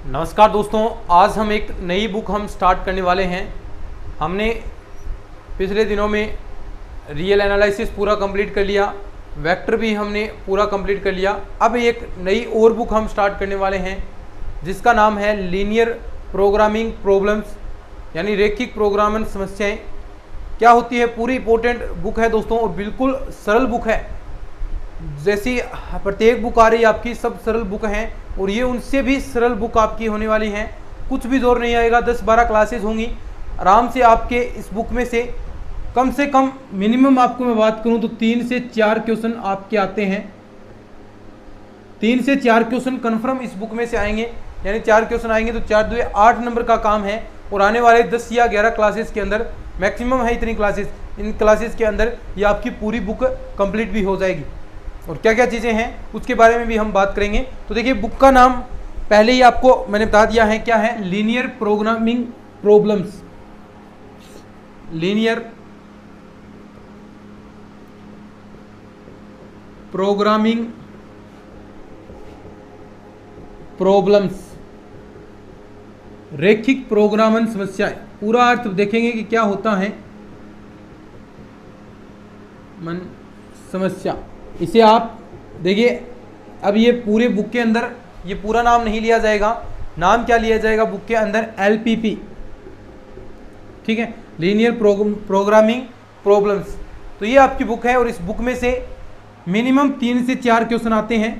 नमस्कार दोस्तों, आज हम एक नई बुक स्टार्ट करने वाले हैं। हमने पिछले दिनों में रियल एनालिसिस पूरा कंप्लीट कर लिया, वेक्टर भी हमने पूरा कंप्लीट कर लिया। अब एक नई और बुक हम स्टार्ट करने वाले हैं जिसका नाम है लीनियर प्रोग्रामिंग प्रॉब्लम्स, यानी रैखिक प्रोग्रामिंग समस्याएं क्या होती है। पूरी इंपॉर्टेंट बुक है दोस्तों और बिल्कुल सरल बुक है। जैसी प्रत्येक बुक आ रही है आपकी, सब सरल बुक हैं और ये उनसे भी सरल बुक आपकी होने वाली हैं। कुछ भी जोर नहीं आएगा, 10-12 क्लासेस होंगी आराम से आपके इस बुक में से कम मिनिमम आपको मैं बात करूं तो 3 से 4 क्वेश्चन आपके आते हैं। 3 से 4 क्वेश्चन कन्फर्म इस बुक में से आएंगे, यानी 4 क्वेश्चन आएंगे तो 4 2 8 नंबर का काम है। और आने वाले 10 या 11 क्लासेस के अंदर, मैक्सिमम है इतनी क्लासेस, इन क्लासेस के अंदर ये आपकी पूरी बुक कंप्लीट भी हो जाएगी। और क्या क्या चीज़ें हैं उसके बारे में भी हम बात करेंगे। तो देखिए, बुक का नाम पहले ही आपको मैंने बता दिया है, क्या है? Linear programming problems. Linear programming problems, रैखिक प्रोग्रामिंग समस्याएं। पूरा अर्थ देखेंगे कि क्या होता है मन समस्या। इसे आप देखिए, अब ये पूरे बुक के अंदर ये पूरा नाम नहीं लिया जाएगा। नाम क्या लिया जाएगा बुक के अंदर? LPP, ठीक है, लीनियर प्रोग्रामिंग प्रॉब्लम्स। तो ये आपकी बुक है और इस बुक में से मिनिमम 3 से 4 क्वेश्चन आते हैं।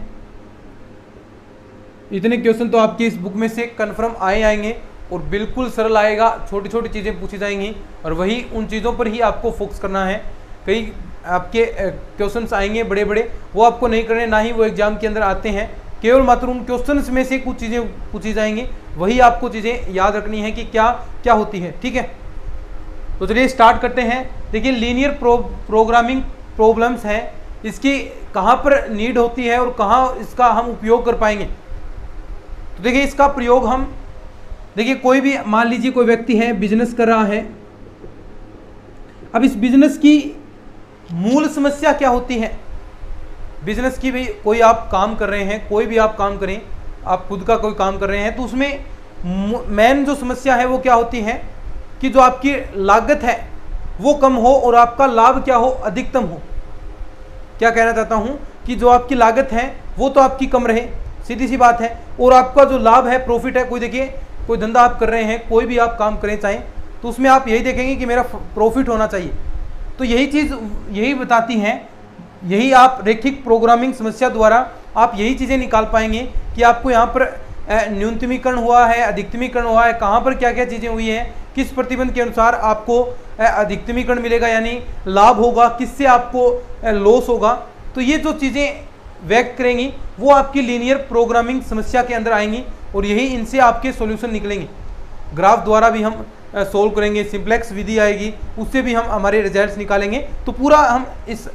इतने क्वेश्चन तो आपकी इस बुक में से कन्फर्म आएंगे और बिल्कुल सरल आएगा। छोटी छोटी चीज़ें पूछी जाएंगी और वही उन चीज़ों पर ही आपको फोकस करना है। कई आपके क्वेश्चंस आएंगे बड़े बड़े, वो आपको नहीं करने, ना ही वो एग्जाम के अंदर आते हैं। केवल मात्र उन क्वेश्चंस में से कुछ चीज़ें पूछी जाएंगी, वही आपको चीज़ें याद रखनी है कि क्या क्या होती है, ठीक है। तो चलिए स्टार्ट करते हैं। देखिए, लीनियर प्रोग्रामिंग प्रॉब्लम्स है, इसकी कहाँ पर नीड होती है और कहाँ इसका हम उपयोग कर पाएंगे। तो देखिए, इसका प्रयोग हम देखिए, कोई भी मान लीजिए कोई व्यक्ति है, बिजनेस कर रहा है। अब इस बिजनेस की मूल समस्या क्या होती है? बिजनेस की भी कोई आप काम कर रहे हैं, कोई भी आप काम करें, आप खुद का कोई काम कर रहे हैं, तो उसमें मेन जो समस्या है वो क्या होती है कि जो आपकी लागत है वो कम हो और आपका लाभ क्या हो? अधिकतम हो। क्या कहना चाहता हूं कि जो आपकी लागत है वो तो आपकी कम रहे, सीधी सी बात है, और आपका जो लाभ है, प्रॉफिट है, कोई देखिए कोई धंधा आप कर रहे हैं, कोई भी आप काम करें चाहें, तो उसमें आप यही देखेंगे कि मेरा प्रॉफिट होना चाहिए। तो यही चीज़ यही बताती हैं, यही आप रैखिक प्रोग्रामिंग समस्या द्वारा आप यही चीज़ें निकाल पाएंगे कि आपको यहाँ पर न्यूनतमीकरण हुआ है, अधिकतमीकरण हुआ है, कहाँ पर क्या क्या चीज़ें हुई हैं, किस प्रतिबंध के अनुसार आपको अधिकतमीकरण मिलेगा यानी लाभ होगा, किससे आपको लॉस होगा। तो ये जो चीज़ें व्यक्त करेंगी वो आपकी लीनियर प्रोग्रामिंग समस्या के अंदर आएंगी और यही इनसे आपके सॉल्यूशन निकलेंगे। ग्राफ द्वारा भी हम सोल्व करेंगे, सिंप्लेक्स विधि आएगी, उससे भी हम हमारे रिजल्ट्स निकालेंगे। तो पूरा हम इस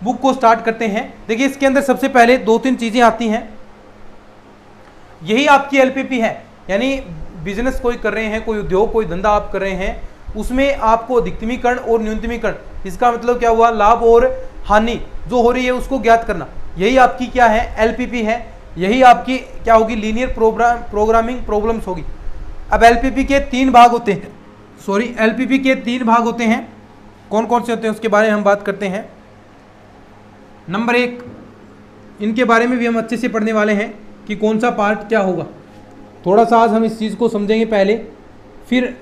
बुक को स्टार्ट करते हैं। देखिए, इसके अंदर सबसे पहले 2-3 चीज़ें आती हैं। यही आपकी LPP है, यानी बिजनेस कोई कर रहे हैं, कोई उद्योग, कोई धंधा आप कर रहे हैं, उसमें आपको अधिकतमीकरण और न्यूनतमीकरण, इसका मतलब क्या हुआ? लाभ और हानि जो हो रही है उसको ज्ञात करना। यही आपकी क्या है? LPP है। यही आपकी क्या होगी? लीनियर प्रोग्रामिंग प्रॉब्लम्स होगी। अब LPP के 3 भाग होते हैं, LPP के 3 भाग होते हैं। कौन कौन से होते हैं उसके बारे में हम बात करते हैं। नंबर 1, इनके बारे में भी हम अच्छे से पढ़ने वाले हैं कि कौन सा पार्ट क्या होगा। थोड़ा सा आज हम इस चीज़ को समझेंगे पहले, फिर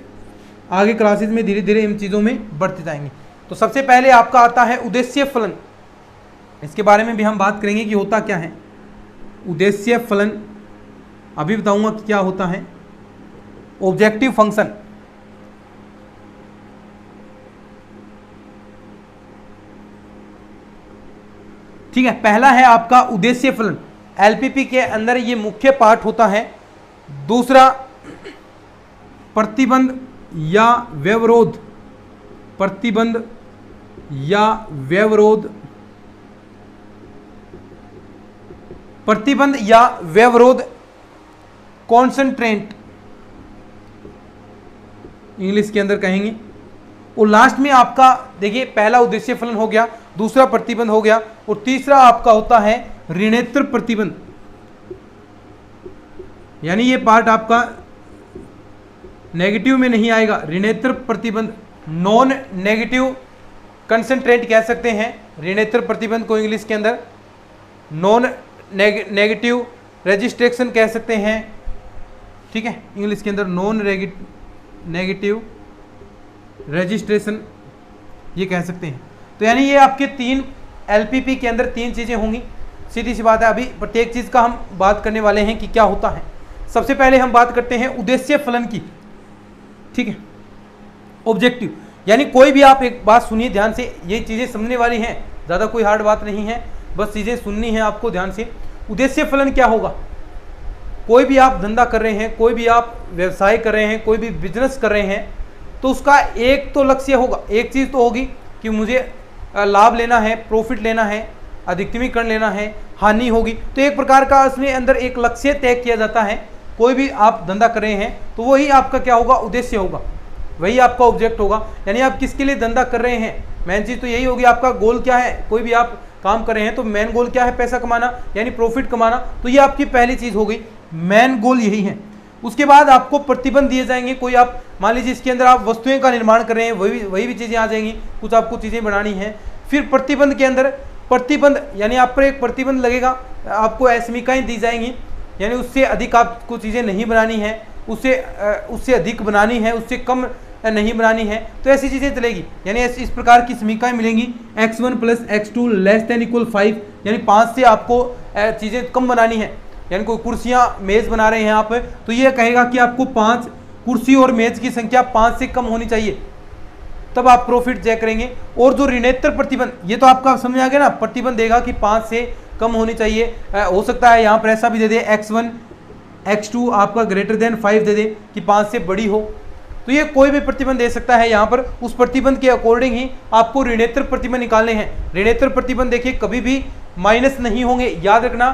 आगे क्लासेस में धीरे धीरे इन चीज़ों में बढ़ते जाएंगे। तो सबसे पहले आपका आता है उद्देश्य फलन। इसके बारे में भी हम बात करेंगे कि होता क्या है उद्देश्य फलन। अभी बताऊंगा कि क्या होता है ऑब्जेक्टिव फंक्शन। ठीक है, पहला है आपका उद्देश्य फलन। LPP के अंदर ये मुख्य पार्ट होता है। दूसरा, प्रतिबंध या व्यवरोध। प्रतिबंध या व्यवरोध। प्रतिबंध या व्यवरोध, कॉन्सेंट्रेंट इंग्लिश के अंदर कहेंगे। और लास्ट में आपका देखिए, पहला उद्देश्य फलन हो गया, दूसरा प्रतिबंध हो गया और तीसरा आपका होता है ऋणेतर प्रतिबंध। यानी ये पार्ट आपका नेगेटिव में नहीं आएगा। ऋणेतर प्रतिबंध, नॉन नेगेटिव कंसंट्रेट कह सकते हैं ऋणेतर प्रतिबंध को इंग्लिश के अंदर, नॉन नेगेटिव रजिस्ट्रेशन कह सकते हैं, ठीक है, इंग्लिश के अंदर नॉन नेगेटिव रजिस्ट्रेशन ये कह सकते हैं। तो यानी ये आपके 3 एलपीपी के अंदर 3 चीज़ें होंगी, सीधी सी बात है। अभी प्रत्येक चीज़ का हम बात करने वाले हैं कि क्या होता है। सबसे पहले हम बात करते हैं उद्देश्य फलन की, ठीक है, ऑब्जेक्टिव। यानी कोई भी आप एक बात सुनिए ध्यान से, ये चीज़ें समझने वाली हैं, ज़्यादा कोई हार्ड बात नहीं है, बस चीज़ें सुननी है आपको ध्यान से। उद्देश्य फलन क्या होगा? कोई भी आप धंधा कर रहे हैं, कोई भी आप व्यवसाय कर रहे हैं, कोई भी बिजनेस कर रहे हैं, तो उसका एक तो लक्ष्य होगा, एक चीज़ तो होगी कि मुझे लाभ लेना है, प्रॉफिट लेना है, अधिकतमीकरण लेना है, हानि होगी। तो एक प्रकार का उसमें अंदर एक लक्ष्य तय किया जाता है। कोई भी आप धंधा कर रहे हैं तो वही आपका क्या होगा? उद्देश्य होगा, वही आपका ऑब्जेक्ट होगा। यानी आप किसके लिए धंधा कर रहे हैं, मेन चीज़ तो यही होगी। आपका गोल क्या है? कोई भी आप काम कर रहे हैं तो मेन गोल क्या है? पैसा कमाना, यानी प्रॉफिट कमाना। तो ये आपकी पहली चीज़ हो गई, मेन गोल यही है। उसके बाद आपको प्रतिबंध दिए जाएंगे। कोई आप मान लीजिए इसके अंदर आप वस्तुएं का निर्माण कर रहे हैं, वही भी चीज़ें आ जाएंगी, कुछ आपको चीज़ें बनानी है। फिर प्रतिबंध के अंदर प्रतिबंध यानी आप पर एक प्रतिबंध लगेगा, आपको असमीकाएँ दी जाएंगी, यानी उससे अधिक आपको चीज़ें नहीं बनानी है, उससे अधिक बनानी है, उससे कम नहीं बनानी है, तो ऐसी चीज़ें चलेगी। यानी इस प्रकार की समीकाएँ मिलेंगी। x1 + x2 <= 5, यानी 5 से आपको चीज़ें कम बनानी है। यानी कोई कुर्सियाँ मेज़ बना रहे हैं आप, तो ये कहेगा कि आपको 5 कुर्सी और मेज़ की संख्या 5 से कम होनी चाहिए, तब आप प्रॉफिट चेक करेंगे। और जो ऋणेतर प्रतिबंध, ये तो आपका समझ आ गया ना, प्रतिबंध देगा कि 5 से कम होनी चाहिए। हो सकता है यहाँ पर ऐसा भी दे दे x1 x2 आपका <5 दे दे कि 5 से बड़ी हो, तो ये कोई भी प्रतिबंध दे सकता है। यहाँ पर उस प्रतिबंध के अकॉर्डिंग ही आपको ऋणेतर प्रतिबंध निकालने हैं। ऋणेतर प्रतिबंध देखिए कभी भी माइनस नहीं होंगे, याद रखना।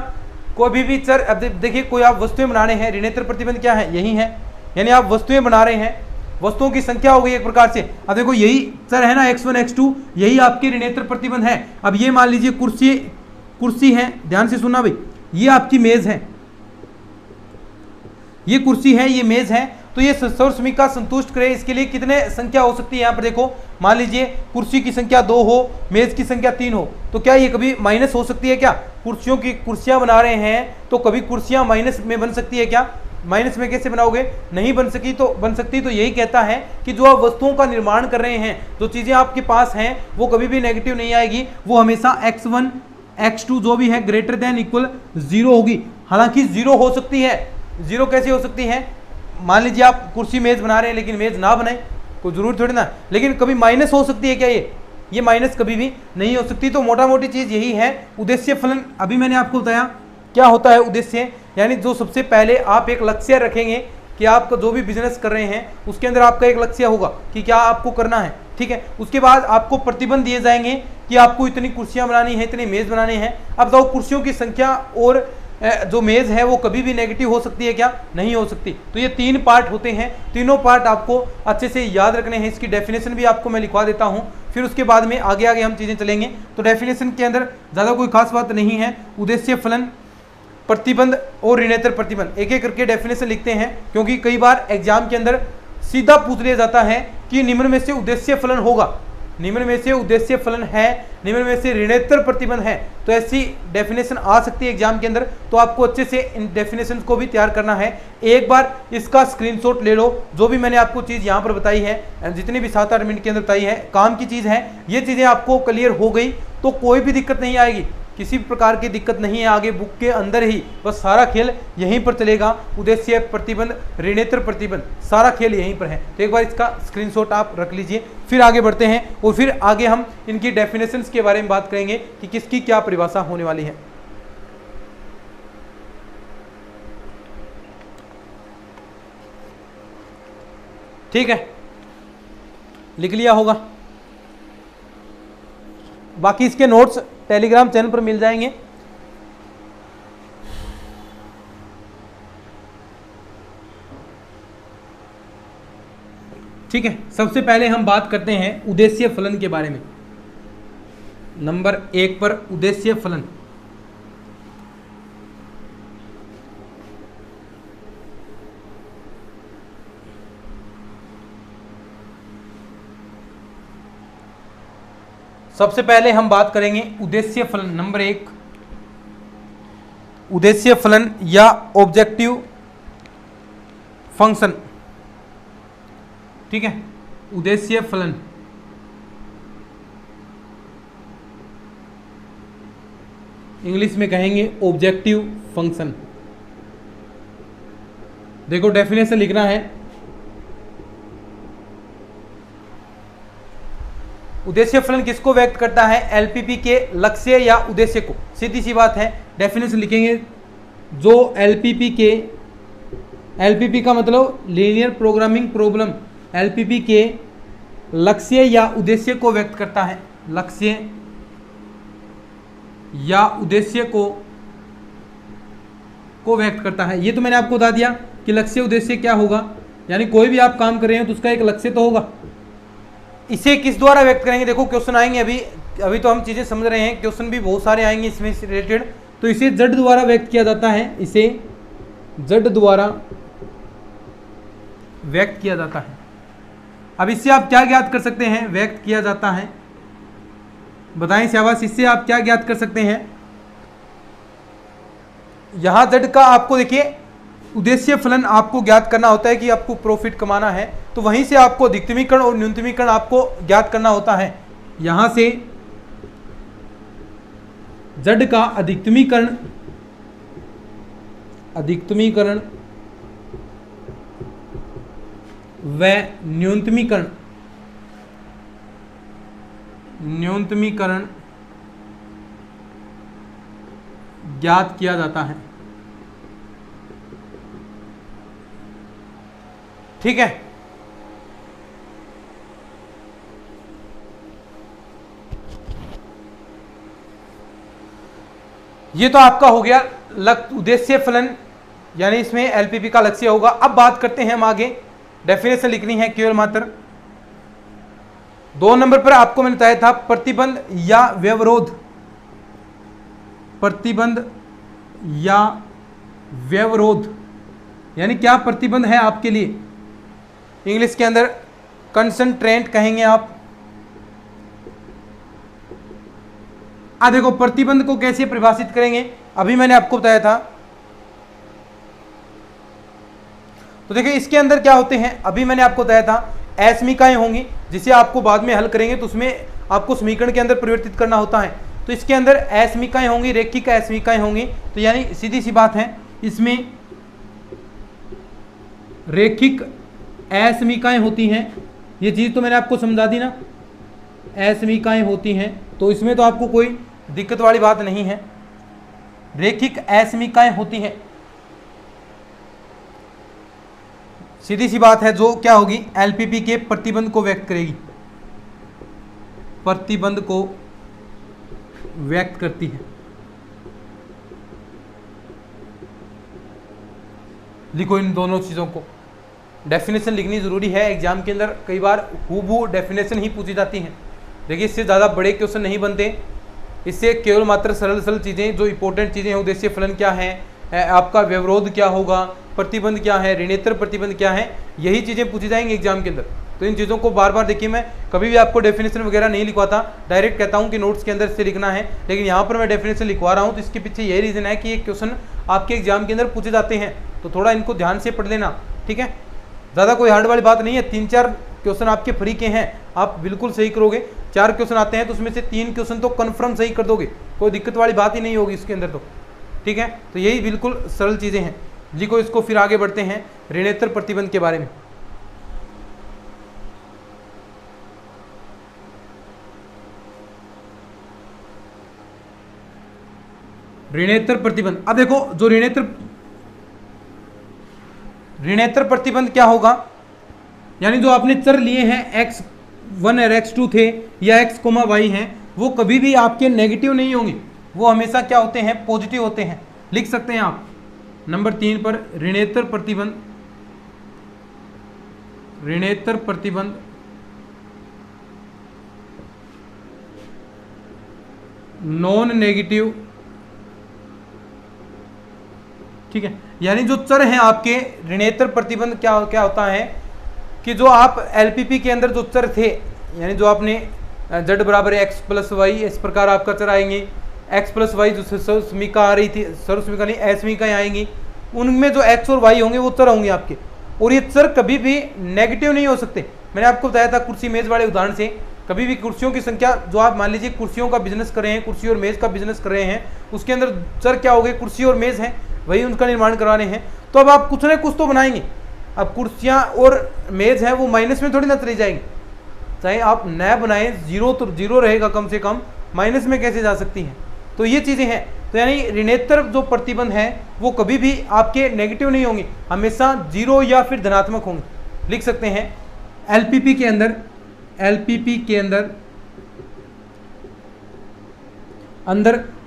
कोई भी चर, अब देखिए कोई आप वस्तुएं बना रहे हैं, ऋणेतर प्रतिबंध क्या है? यही है, यानी आप वस्तुएं बना रहे हैं, वस्तुओं की संख्या हो गई एक प्रकार से। अब देखो यही चर है ना x1 x2, यही आपकी ऋणेतर प्रतिबंध है। अब ये मान लीजिए कुर्सी है, ध्यान से सुनना भाई, ये आपकी मेज है, ये कुर्सी है, ये मेज है। तो ये सर्व समीका संतुष्ट करे, इसके लिए कितने संख्या हो सकती है? यहाँ पर देखो, मान लीजिए कुर्सी की संख्या 2 हो, मेज की संख्या 3 हो, तो क्या ये कभी माइनस हो सकती है क्या? कुर्सियां बना रहे हैं तो कभी कुर्सियां माइनस में बन सकती है क्या? माइनस में कैसे बनाओगे? नहीं बन सकती। तो यही कहता है कि जो आप वस्तुओं का निर्माण कर रहे हैं, जो चीज़ें आपके पास हैं, वो कभी भी नेगेटिव नहीं आएगी, वो हमेशा x1 x2 जो भी है > 0 होगी। हालांकि 0 हो सकती है, 0 कैसे हो सकती है? मान लीजिए आप कुर्सी मेज बना रहे हैं लेकिन मेज ना बनाए, कोई जरूरी थोड़ी ना, लेकिन कभी माइनस हो सकती है क्या? ये माइनस कभी भी नहीं हो सकती। तो मोटा मोटी चीज़ यही है उद्देश्य फलन। अभी मैंने आपको बताया क्या होता है उद्देश्य, यानी जो सबसे पहले आप एक लक्ष्य रखेंगे कि आप जो भी बिजनेस कर रहे हैं उसके अंदर आपका एक लक्ष्य होगा कि क्या आपको करना है, ठीक है। उसके बाद आपको प्रतिबंध दिए जाएंगे कि आपको इतनी कुर्सियाँ बनानी है, इतनी मेज़ बनानी है। अब बताओ कुर्सियों की संख्या और जो मेज़ है वो कभी भी नेगेटिव हो सकती है क्या? नहीं हो सकती। तो ये 3 पार्ट होते हैं, तीनों पार्ट आपको अच्छे से याद रखने हैं। इसकी डेफिनेशन भी आपको मैं लिखवा देता हूँ, फिर उसके बाद में आगे हम चीज़ें चलेंगे। तो डेफिनेशन के अंदर ज़्यादा कोई खास बात नहीं है। उद्देश्य फलन, प्रतिबंध और ऋणेतर प्रतिबंध, एक एक करके डेफिनेशन लिखते हैं, क्योंकि कई बार एग्जाम के अंदर सीधा पूछ लिया जाता है कि निम्न में से उद्देश्य फलन होगा, निम्न में से उद्देश्य फलन है, निम्न में से ऋणेतर प्रतिबंध है। तो ऐसी डेफिनेशन आ सकती है एग्जाम के अंदर, तो आपको अच्छे से इन डेफिनेशन को भी तैयार करना है। एक बार इसका स्क्रीनशॉट ले लो, जो भी मैंने आपको चीज़ यहाँ पर बताई है, जितनी भी 7-8 मिनट के अंदर बताई है, काम की चीज़ है। ये चीज़ें आपको क्लियर हो गई तो कोई भी दिक्कत नहीं आएगी, किसी प्रकार की दिक्कत नहीं है। आगे बुक के अंदर ही बस सारा खेल यहीं पर चलेगा। उद्देश्य प्रतिबंध, ऋणेतर प्रतिबंध, सारा खेल यहीं पर है। तो एक बार इसका स्क्रीनशॉट आप रख लीजिए, फिर आगे बढ़ते हैं और फिर आगे हम इनकी डेफिनेशंस के बारे में बात करेंगे कि किसकी क्या परिभाषा होने वाली है। ठीक है, लिख लिया होगा। बाकी इसके नोट्स टेलीग्राम चैनल पर मिल जाएंगे। ठीक है, सबसे पहले हम बात करते हैं उद्देश्य फलन के बारे में। नंबर 1 पर उद्देश्य फलन। सबसे पहले हम बात करेंगे उद्देश्य फलन। नंबर 1, उद्देश्य फलन या ऑब्जेक्टिव फंक्शन। ठीक है, उद्देश्य फलन। इंग्लिश में कहेंगे ऑब्जेक्टिव फंक्शन। देखो डेफिनेशन लिखना है। उद्देश्य फलन किसको व्यक्त करता है? एलपीपी के लक्ष्य या उद्देश्य को। सीधी सी बात है, डेफिनेशन लिखेंगे। जो एलपीपी का मतलब लीनियर प्रोग्रामिंग प्रॉब्लम, एलपीपी के लक्ष्य या उद्देश्य को व्यक्त करता है। लक्ष्य या उद्देश्य को व्यक्त करता है। ये तो मैंने आपको बता दिया कि लक्ष्य उद्देश्य क्या होगा, यानी कोई भी आप काम कर रहे हो तो उसका एक लक्ष्य तो होगा। इसे किस द्वारा व्यक्त करेंगे? देखो क्वेश्चन आएंगे, अभी तो हम चीजें समझ रहे हैं, क्वेश्चन भी बहुत सारे आएंगे इसमें रिलेटेड। तो इसे z द्वारा व्यक्त किया जाता है, इसे z द्वारा व्यक्त किया जाता है। अब इससे आप क्या ज्ञात कर सकते हैं? व्यक्त किया जाता है, बताएं शाबाश। इससे आप क्या ज्ञात कर सकते हैं? यहां z का आपको देखिए उद्देश्य फलन आपको ज्ञात करना होता है कि आपको प्रॉफिट कमाना है, तो वहीं से आपको अधिकतमीकरण और न्यूनतमीकरण आपको ज्ञात करना होता है। यहां से z का अधिकतमीकरण व न्यूनतमीकरण ज्ञात किया जाता है। ठीक है, ये तो आपका हो गया उद्देश्य फलन, यानी इसमें एलपीपी का लक्ष्य होगा। अब बात करते हैं हम आगे, डेफिनेशन लिखनी है केवल मात्र। 2 नंबर पर आपको मैंने बताया था प्रतिबंध या व्यवरोध। प्रतिबंध या व्यवरोध यानी क्या प्रतिबंध है आपके लिए? इंग्लिश के अंदर कंसंट्रेंट कहेंगे आप। देखो प्रतिबंध को कैसे परिभाषित करेंगे, अभी मैंने आपको बताया था। तो देखिए इसके अंदर क्या होते हैं, अभी मैंने आपको बताया था असमीकाएं होंगी, जिसे आपको बाद में हल करेंगे तो उसमें आपको समीकरण के अंदर परिवर्तित करना होता है। तो इसके अंदर असमीकाएं होंगी, रेखिक असमीकाएं होंगी। तो यानी सीधी सी बात है, इसमें रेखिक असमीकाएं होती हैं। ये चीज तो मैंने आपको समझा दी ना, असमीकाएं होती हैं, तो इसमें तो आपको कोई दिक्कत वाली बात नहीं है। रेखिक असमीकाएं होती हैं, सीधी सी बात है, जो क्या होगी? एलपीपी के प्रतिबंध को व्यक्त करेगी, प्रतिबंध को व्यक्त करती है। लिखो इन दोनों चीजों को, डेफिनेशन लिखनी जरूरी है। एग्जाम के अंदर कई बार हूबहू डेफिनेशन ही पूछी जाती हैं। देखिए इससे ज़्यादा बड़े क्वेश्चन नहीं बनते, इससे केवल मात्र सरल सरल चीज़ें, जो इंपॉर्टेंट चीज़ें हैं, उद्देश्य फलन क्या है, आपका व्यवरोध क्या होगा, प्रतिबंध क्या है, ऋणेतर प्रतिबंध क्या है, यही चीज़ें पूछी जाएंगी एग्जाम के अंदर। तो इन चीज़ों को बार बार देखिए, मैं कभी भी आपको डेफिनेशन वगैरह नहीं लिखवाता, डायरेक्ट कहता हूँ कि नोट्स के अंदर से लिखना है, लेकिन यहाँ पर मैं डेफिनेशन लिखवा रहा हूँ। तो इसके पीछे यही रीज़न है कि ये क्वेश्चन आपके एग्जाम के अंदर पूछे जाते हैं, तो थोड़ा इनको ध्यान से पढ़ लेना। ठीक है, ज़्यादा कोई हार्ड वाली बात नहीं है। 3-4 क्वेश्चन आपके फ्री के हैं, आप बिल्कुल सही करोगे। 4 क्वेश्चन आते हैं तो उसमें से 3 क्वेश्चन तो कन्फर्म सही कर दोगे, कोई दिक्कत वाली बात ही नहीं होगी इसके अंदर तो। ठीक है, तो यही बिल्कुल सरल चीज़ें हैं। लिखो इसको, फिर आगे बढ़ते हैं ऋणेतर प्रतिबंध के बारे में। ऋणेतर प्रतिबंध, अब देखो जो ऋणेतर प्रतिबंध क्या होगा, यानी जो आपने चर लिए हैं x1 और x2 थे या x, y हैं, वो कभी भी आपके नेगेटिव नहीं होंगे, वो हमेशा क्या होते हैं? पॉजिटिव होते हैं। लिख सकते हैं आप नंबर 3 पर ऋणेतर प्रतिबंध, ऋणेतर प्रतिबंध नॉन नेगेटिव। ठीक है, यानी जो चर हैं आपके ऋणेतर प्रतिबंध क्या होता है कि जो आप एलपीपी के अंदर जो चर थे, यानी जो आपने z बराबर एक्स प्लस वाई, इस प्रकार आपका चर आएंगे। x प्लस वाई जो सर्वसमीका आ रही थी, सर्वसमीका नहीं असमीकाएं आएंगी, उनमें जो x और y होंगे वो चर होंगे आपके, और ये चर कभी भी नेगेटिव नहीं हो सकते। मैंने आपको बताया था कुर्सी मेज वाले उदाहरण से, कभी भी कुर्सियों की संख्या, जो आप मान लीजिए कुर्सियों का बिजनेस कर रहे हैं, कुर्सी और मेज का बिजनेस कर रहे हैं, उसके अंदर चर क्या हो गए, कुर्सी और मेज हैं, वही उनका निर्माण करवाने हैं, तो अब आप कुछ ना कुछ तो बनाएंगे। अब कुर्सियाँ और मेज हैं वो माइनस में थोड़ी ना चली जाएंगी, चाहे आप नया बनाएं, जीरो तो जीरो रहेगा कम से कम, माइनस में कैसे जा सकती हैं। तो ये चीज़ें हैं। तो यानी ऋणेतर जो प्रतिबंध है वो कभी भी आपके नेगेटिव नहीं होंगे, हमेशा जीरो या फिर धनात्मक होंगे। लिख सकते हैं एलपीपी के अंदर, एलपीपी के अंदर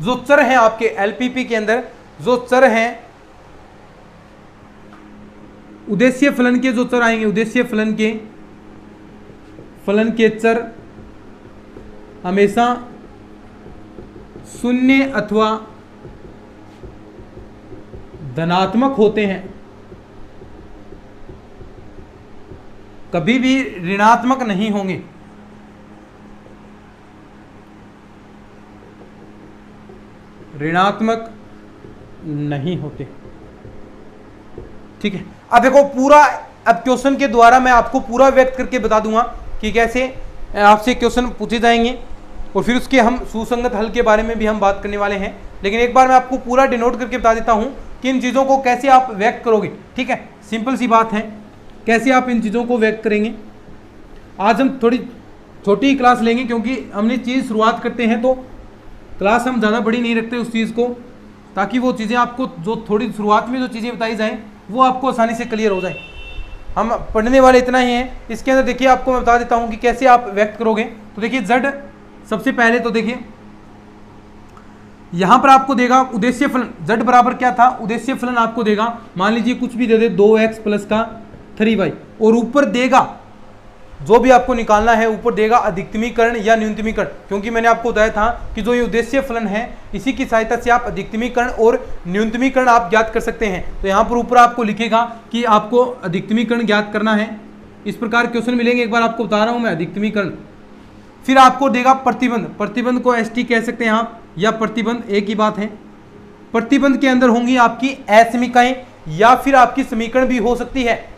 जो चर हैं आपके, एलपीपी के अंदर जो चर हैं, उद्देश्य फलन के जो चर आएंगे, उद्देश्य फलन के चर हमेशा शून्य अथवा धनात्मक होते हैं, कभी भी ऋणात्मक नहीं होंगे। ऋणात्मक नहीं होते, ठीक है। अब देखो पूरा, अब क्वेश्चन के द्वारा मैं आपको पूरा व्यक्त करके बता दूंगा कि कैसे आपसे क्वेश्चन पूछे जाएंगे, और फिर उसके हम सुसंगत हल के बारे में भी हम बात करने वाले हैं। लेकिन एक बार मैं आपको पूरा डिनोट करके बता देता हूं कि इन चीज़ों को कैसे आप व्यक्त करोगे, ठीक है। सिंपल सी बात है, कैसे आप इन चीज़ों को व्यक्त करेंगे। आज हम थोड़ी छोटी क्लास लेंगे, क्योंकि हमने चीज़ शुरुआत करते हैं तो क्लास हम ज़्यादा बड़ी नहीं रखते उस चीज़ को, ताकि वो चीज़ें आपको जो थोड़ी शुरुआत में जो चीज़ें बताई जाएँ वो आपको आसानी से क्लियर हो जाए। हम पढ़ने वाले इतना ही हैं। इसके अंदर देखिए आपको मैं बता देता हूँ कि कैसे आप व्यक्त करोगे। तो देखिए z, सबसे पहले तो देखिए यहां पर आपको देगा उद्देश्य फलन, z बराबर क्या था, उद्देश्य फलन आपको देगा, मान लीजिए कुछ भी दे दे 2x प्लस का 3y, और ऊपर देगा जो भी आपको निकालना है, ऊपर देगा अधिकतमीकरण या न्यूनतमीकरण, क्योंकि मैंने आपको बताया था कि जो ये उद्देश्य फलन है इसी की सहायता से आप अधिकतमीकरण और न्यूनतमीकरण आप ज्ञात कर सकते हैं। तो यहाँ पर ऊपर आपको लिखेगा कि आपको अधिकतमीकरण ज्ञात करना है। इस प्रकार क्वेश्चन मिलेंगे, एक बार आपको बता रहा हूँ मैं, अधिकतमीकरण। फिर आपको देगा प्रतिबंध, प्रतिबंध को एसटी कह सकते हैं आप, या प्रतिबंध एक ही बात है। प्रतिबंध के अंदर होंगी आपकी असमीकाएं, या फिर आपकी समीकरण भी हो सकती है,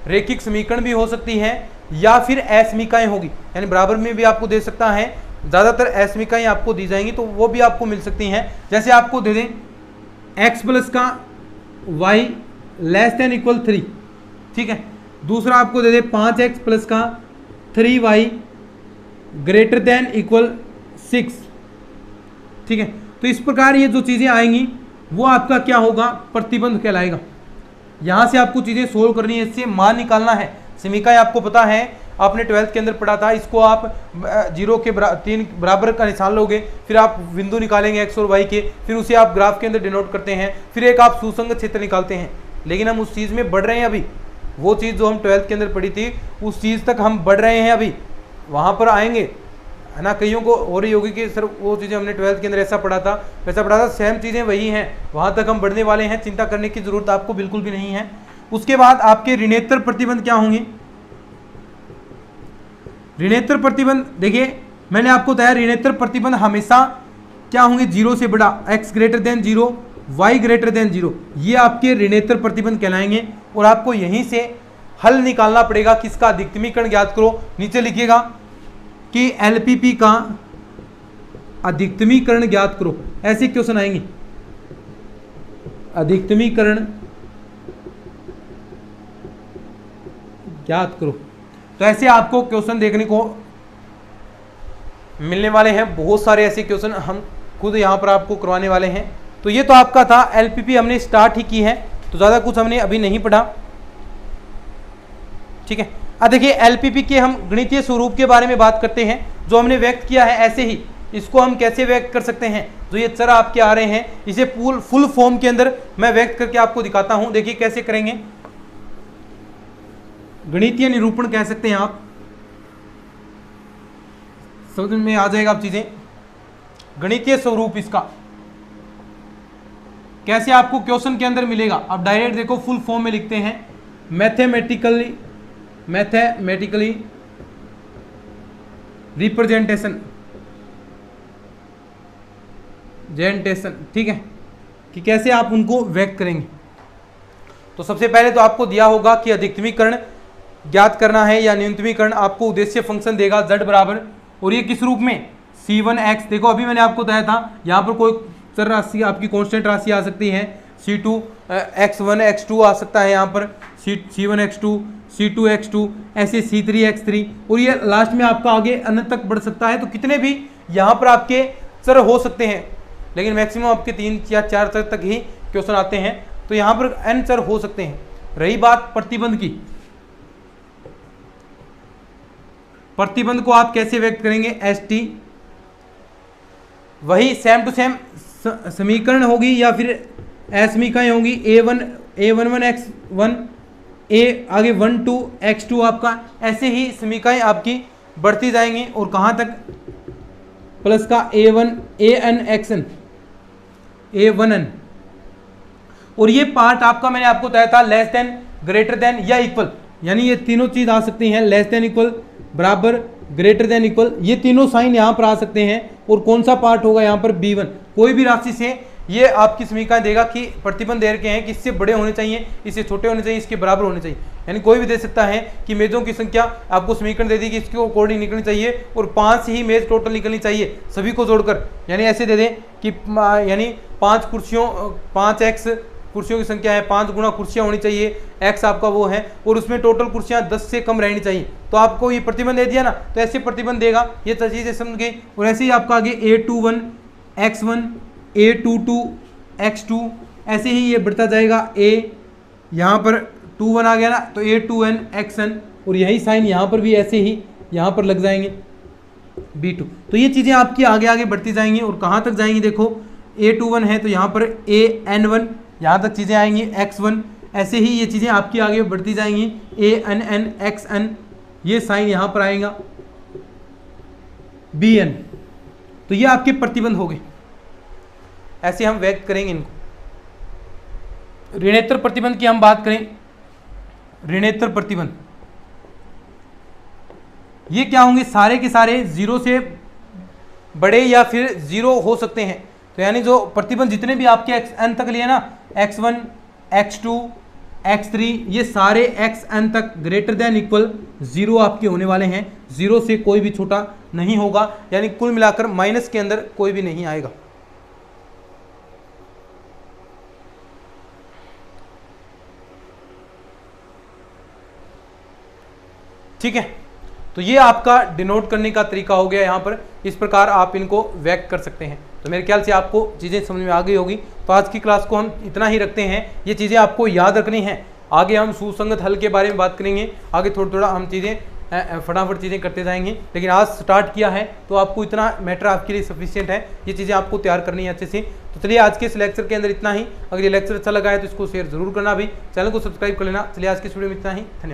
रेखिक समीकरण भी हो सकती है, या फिर असमीकाएं होगी, यानी बराबर में भी आपको दे सकता है। ज़्यादातर असमीकाएं आपको दी जाएंगी तो वो भी आपको मिल सकती हैं। जैसे आपको दे दें x प्लस का y लेस देन इक्वल 3, ठीक है। दूसरा आपको दे दे 5x प्लस का 3y ग्रेटर देन इक्वल 6, ठीक है। तो इस प्रकार ये जो चीज़ें आएंगी वो आपका क्या होगा, प्रतिबंध कहलाएगा। यहाँ से आपको चीज़ें सोल्व करनी है, इससे मान निकालना है। समीकाएं आपको पता है, आपने 12th के अंदर पढ़ा था, इसको आप 0 के 3 बराबर का निशान लोगे, फिर आप बिंदु निकालेंगे x और y के, फिर उसे आप ग्राफ के अंदर डिनोट करते हैं, फिर एक आप सुसंगत क्षेत्र निकालते हैं। लेकिन हम उस चीज़ में बढ़ रहे हैं अभी, वो चीज़ जो हम 12th के अंदर पढ़ी थी उस चीज़ तक हम बढ़ रहे हैं अभी, वहाँ पर आएंगे, है ना। कईयों को हो रही होगी कि सर वो चीज़ें हमने 12th के अंदर ऐसा पढ़ा था वैसा पढ़ा था, सेम चीज़ें वही हैं, वहाँ तक हम बढ़ने वाले हैं, चिंता करने की ज़रूरत आपको बिल्कुल भी नहीं है। उसके बाद आपके ऋणेतर प्रतिबंध क्या होंगे। ऋणेतर प्रतिबंध देखिए मैंने आपको बताया, ऋणेतर प्रतिबंध हमेशा क्या होंगे, 0 से बड़ा, x greater than 0, y greater than 0, ये आपके ऋणेतर प्रतिबंध कहलाएंगे। और आपको यहीं से हल निकालना पड़ेगा, किसका, अधिकतमीकरण ज्ञात करो। नीचे लिखिएगा कि एलपीपी का अधिकतमीकरण ज्ञात करो, ऐसे क्वेश्चन आएंगे। अधिकतमीकरण ज्ञात करो, तो ऐसे आपको क्वेश्चन देखने को मिलने वाले हैं। बहुत सारे ऐसे क्वेश्चन हम खुद यहाँ पर आपको करवाने वाले हैं। तो ये तो आपका था, एलपीपी हमने स्टार्ट ही की है, तो ज़्यादा कुछ हमने अभी नहीं पढ़ा, ठीक है। अब देखिए एलपीपी के हम गणितीय स्वरूप के बारे में बात करते हैं। जो हमने व्यक्त किया है ऐसे ही इसको हम कैसे व्यक्त कर सकते हैं। जो ये चर आपके आ रहे हैं इसे फुल फॉर्म के अंदर मैं व्यक्त करके आपको दिखाता हूं। देखिए कैसे करेंगे, गणितीय निरूपण कह सकते हैं आप, समझ में आ जाएगा आप चीजें। गणितीय स्वरूप इसका कैसे आपको क्वेश्चन के अंदर मिलेगा। आप डायरेक्ट देखो फुल फॉर्म में लिखते हैं, मैथमेटिकली रिप्रेजेंटेशन ठीक है, कि कैसे आप उनको व्यक्त करेंगे। तो सबसे पहले तो आपको दिया होगा कि अधिकतमीकरण ज्ञात करना है या न्यूनतमीकरण, आपको उद्देश्य फंक्शन देगा z बराबर, और ये किस रूप में c1x, देखो अभी मैंने आपको बताया था यहाँ पर कोई चर राशि आपकी कांस्टेंट राशि आ सकती है, c2 x1 x2 आ सकता है यहाँ पर c1 x2 c2 x2 ऐसे c3 x3, और ये लास्ट में आपका आगे अनंत तक बढ़ सकता है। तो कितने भी यहाँ पर आपके चर हो सकते हैं, लेकिन मैक्सिमम आपके 3 या 4 चर तक ही क्वेश्चन आते हैं, तो यहाँ पर n चर हो सकते हैं। रही बात प्रतिबंध की, प्रतिबंध को आप कैसे व्यक्त करेंगे, st, वही सेम टू सेम समीकरण होगी या फिर असमीकाएं होंगी, a11 x1 a आगे 1 2 x2 आपका, ऐसे ही समीकाएं आपकी बढ़ती जाएंगी और कहाँ तक प्लस का a1 an xn a1n, और ये पार्ट आपका मैंने आपको बताया था लेस देन, ग्रेटर देन या इक्वल, यानी ये तीनों चीज आ सकती हैं, लेस देन इक्वल, बराबर, ग्रेटर देन इक्वल, ये तीनों साइन यहाँ पर आ सकते हैं। और कौन सा पार्ट होगा यहाँ पर b1, कोई भी राशि से ये आपकी समीकरण देगा कि प्रतिबंध दे रखे हैं कि इससे बड़े होने चाहिए, इससे छोटे होने चाहिए, इसके बराबर होने चाहिए, यानी कोई भी दे सकता है कि मेजों की संख्या आपको समीकरण दे दी कि इसके अकॉर्डिंग निकलनी चाहिए और 5 ही मेज टोटल निकलनी चाहिए सभी को जोड़कर, यानी ऐसे दे दें कि यानी 5 कुर्सियों 5x कुर्सियों की संख्या है, 5 गुना कुर्सियां होनी चाहिए, x आपका वो है, और उसमें टोटल कुर्सियां 10 से कम रहनी चाहिए, तो आपको ये प्रतिबंध दे दिया ना, तो ऐसे प्रतिबंध देगा, ये चीजें समझ गए। और ऐसे ही आपका आगे a21 x1 a22 x2, ऐसे ही ये बढ़ता जाएगा, a यहाँ पर 21 आ गया ना, तो a2n xn, और यही साइन यहाँ पर भी ऐसे ही यहाँ पर लग जाएंगे b2, तो ये चीज़ें आपकी आगे आगे बढ़ती जाएंगी और कहाँ तक जाएंगी, देखो a21 है तो यहाँ पर an1 यहाँ तक चीज़ें आएंगी, x1, ऐसे ही ये चीज़ें आपकी आगे बढ़ती जाएंगी, ann xn, ये साइन यहाँ पर आएगा bn, तो ये आपके प्रतिबंध हो गए। ऐसे हम व्यक्त करेंगे इनको। ऋणेतर प्रतिबंध की हम बात करें, ऋणेतर प्रतिबंध ये क्या होंगे, सारे के सारे जीरो से बड़े या फिर जीरो हो सकते हैं, तो यानी जो प्रतिबंध जितने भी आपके xn तक लिए ना, x1 x2 x3, ये सारे xn तक ग्रेटर देन इक्वल 0 आपके होने वाले हैं, 0 से कोई भी छोटा नहीं होगा, यानी कुल मिलाकर माइनस के अंदर कोई भी नहीं आएगा। ठीक है, तो ये आपका डिनोट करने का तरीका हो गया, यहाँ पर इस प्रकार आप इनको व्यक्त कर सकते हैं। तो मेरे ख्याल से आपको चीज़ें समझ में आ गई होगी। तो आज की क्लास को हम इतना ही रखते हैं, ये चीज़ें आपको याद रखनी है। आगे हम सुसंगत हल के बारे में बात करेंगे, आगे थोड़ा थोड़ा हम चीज़ें फटाफट चीज़ें करते जाएंगे, लेकिन आज स्टार्ट किया है तो आपको इतना मैटर आपके लिए सफिशिएंट है, ये चीज़ें आपको तैयार करनी है अच्छे से। तो चलिए आज के इस लेक्चर के अंदर इतना ही। अगर ये लेक्चर अच्छा लगा है तो इसको शेयर जरूर करना, भी चैनल को सब्सक्राइब कर लेना। चलिए आज के इस वीडियो में इतना ही, धन्यवाद।